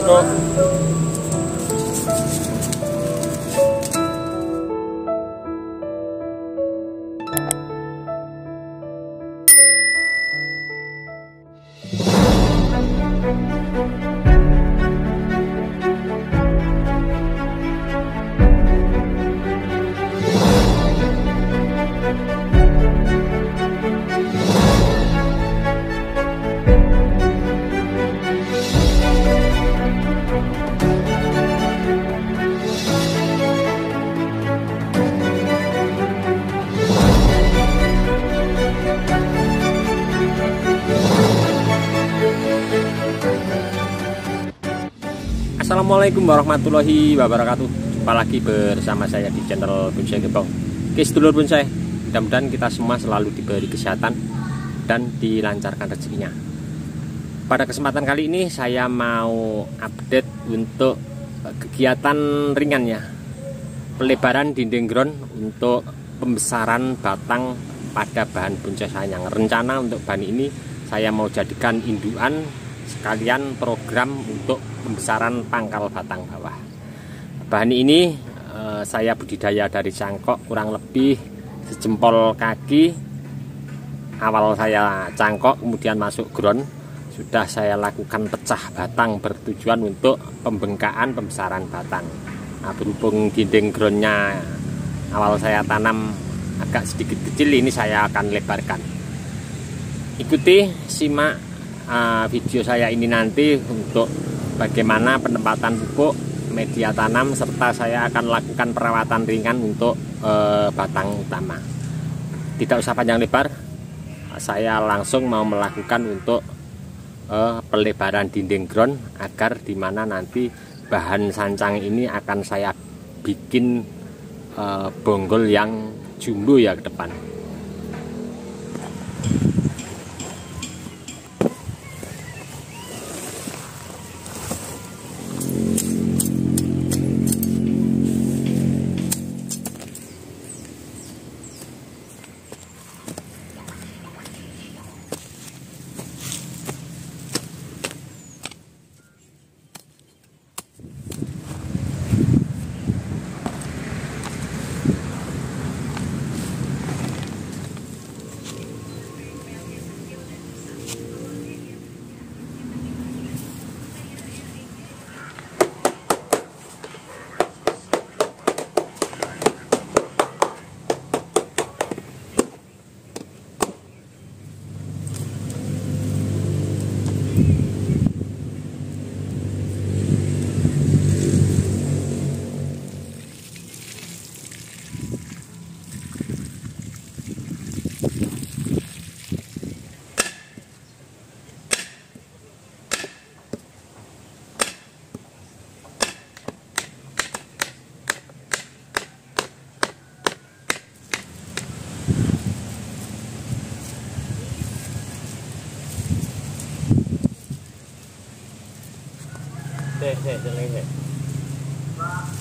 Rok. Assalamualaikum warahmatullahi wabarakatuh. Jumpa lagi bersama saya di channel Bonsai Gembong. Oke sedulur bonsai, mudah-mudahan kita semua selalu diberi kesehatan dan dilancarkan rezekinya. Pada kesempatan kali ini saya mau update untuk kegiatan ringannya, pelebaran dinding ground untuk pembesaran batang pada bahan bonsai sayang. Rencana untuk bahan ini saya mau jadikan indukan sekalian program untuk pembesaran pangkal batang bawah. Bahan ini saya budidaya dari cangkok kurang lebih sejempol kaki. Awal saya cangkok kemudian masuk ground, sudah saya lakukan pecah batang bertujuan untuk pembengkakan pembesaran batang. Nah, berhubung dinding groundnya awal saya tanam agak sedikit kecil, ini saya akan lebarkan. Ikuti, simak video saya ini nanti untuk bagaimana penempatan pupuk, media tanam, serta saya akan lakukan perawatan ringan untuk batang utama. Tidak usah panjang lebar, saya langsung mau melakukan untuk pelebaran dinding ground agar dimana nanti bahan sancang ini akan saya bikin bonggol yang jumbo ya ke depan.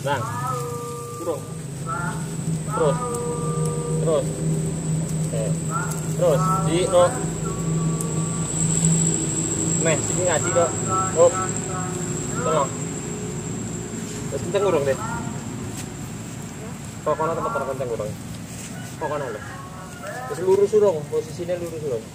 Bang, turun, terus, di no, sini ngaji dok, tolong, terus kenceng urung deh, pokoknya tempat kenceng urung, pokoknya lo, terus lurus urung, posisinya lurus urung.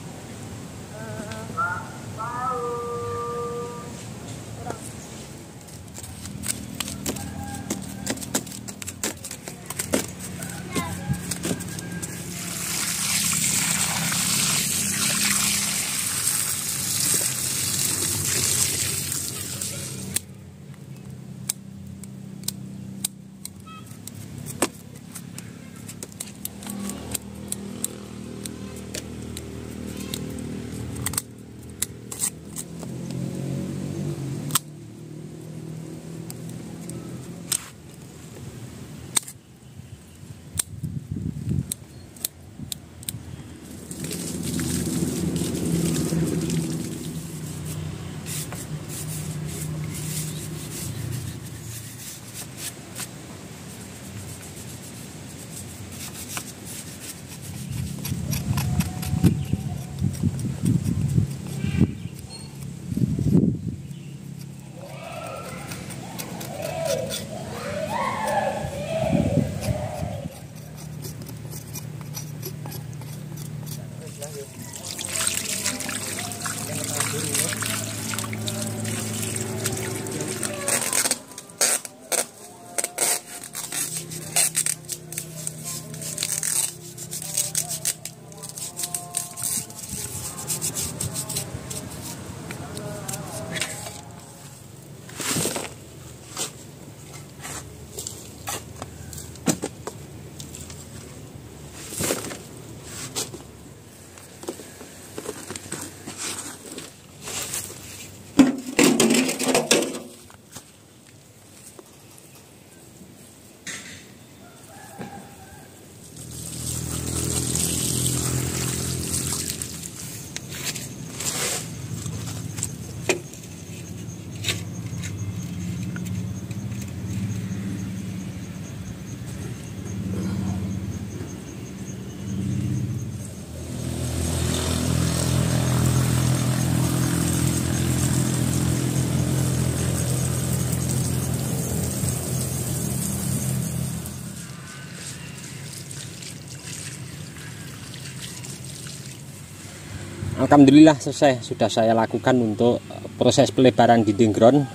Alhamdulillah selesai, sudah saya lakukan untuk proses pelebaran dinding ground.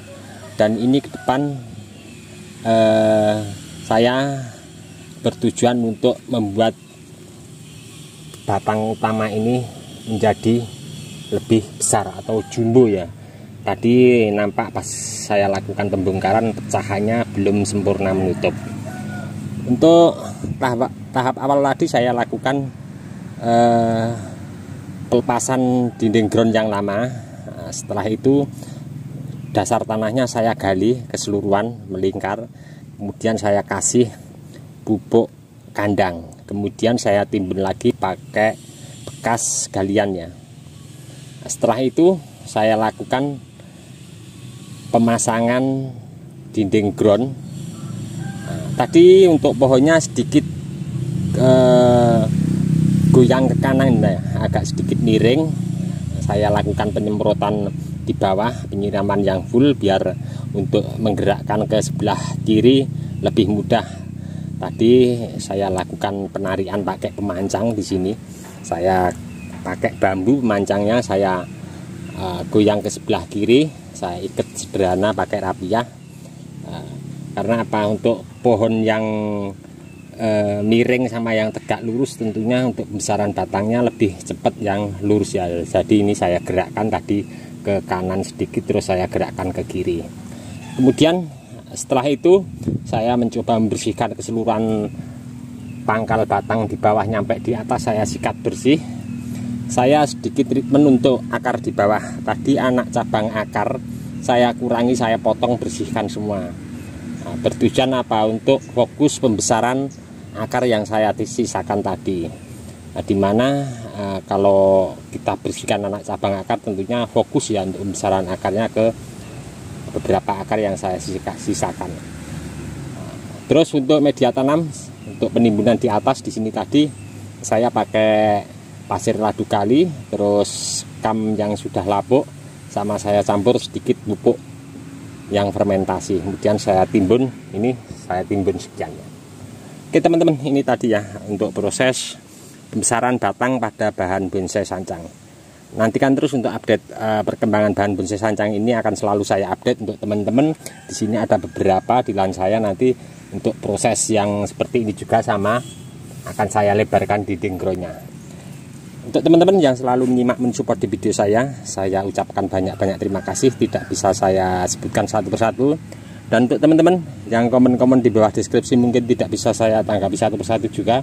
Dan ini ke depan saya bertujuan untuk membuat batang utama ini menjadi lebih besar atau jumbo ya. Tadi nampak pas saya lakukan pembongkaran pecahannya belum sempurna menutup. Untuk tahap awal tadi saya lakukan pelepasan dinding ground yang lama. Setelah itu dasar tanahnya saya gali keseluruhan melingkar, kemudian saya kasih pupuk kandang, kemudian saya timbun lagi pakai bekas galiannya. Setelah itu saya lakukan pemasangan dinding ground. Tadi untuk pohonnya sedikit goyang ke kanan ya, agak sedikit miring. Saya lakukan penyemprotan di bawah, penyiraman yang full biar untuk menggerakkan ke sebelah kiri lebih mudah. Tadi saya lakukan penarian pakai pemancang di sini. Saya pakai bambu pemancangnya, saya goyang ke sebelah kiri, saya ikat sederhana pakai rapiah. Karena apa? Untuk pohon yang miring sama yang tegak lurus tentunya untuk pembesaran batangnya lebih cepat yang lurus ya. Jadi ini saya gerakkan tadi ke kanan sedikit, terus saya gerakkan ke kiri. Kemudian setelah itu saya mencoba membersihkan keseluruhan pangkal batang di bawah nyampe di atas, saya sikat bersih. Saya sedikit treatment untuk akar di bawah. Tadi anak cabang akar saya kurangi, saya potong, bersihkan semua. Bertujuan apa? Untuk fokus pembesaran akar yang saya sisakan tadi. Dimana kalau kita bersihkan anak cabang akar tentunya fokus ya untuk pembesaran akarnya ke beberapa akar yang saya sisakan. Terus untuk media tanam, untuk penimbunan di atas di sini tadi saya pakai pasir ladu kali, terus kam yang sudah lapuk, sama saya campur sedikit pupuk yang fermentasi, kemudian saya timbun. Ini saya timbun sekian ya. Oke teman-teman, ini tadi ya untuk proses pembesaran batang pada bahan bonsai sancang. Nantikan terus untuk update perkembangan bahan bonsai sancang ini, akan selalu saya update untuk teman-teman. Di sini ada beberapa di lahan saya, nanti untuk proses yang seperti ini juga sama akan saya lebarkan dinding groundnya. Untuk teman-teman yang selalu menyimak mensupport di video saya ucapkan banyak-banyak terima kasih, tidak bisa saya sebutkan satu persatu. Dan untuk teman-teman yang komen-komen di bawah deskripsi mungkin tidak bisa saya tanggapi satu persatu juga,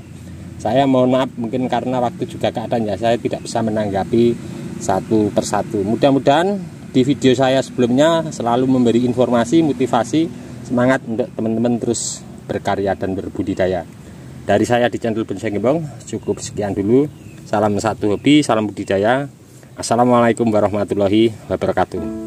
saya mohon maaf, mungkin karena waktu juga keadaannya saya tidak bisa menanggapi satu persatu. Mudah-mudahan di video saya sebelumnya selalu memberi informasi, motivasi, semangat untuk teman-teman terus berkarya dan berbudidaya. Dari saya di channel Bonsai Gembong cukup sekian dulu. Salam satu hobi, salam budidaya. Assalamualaikum warahmatullahi wabarakatuh.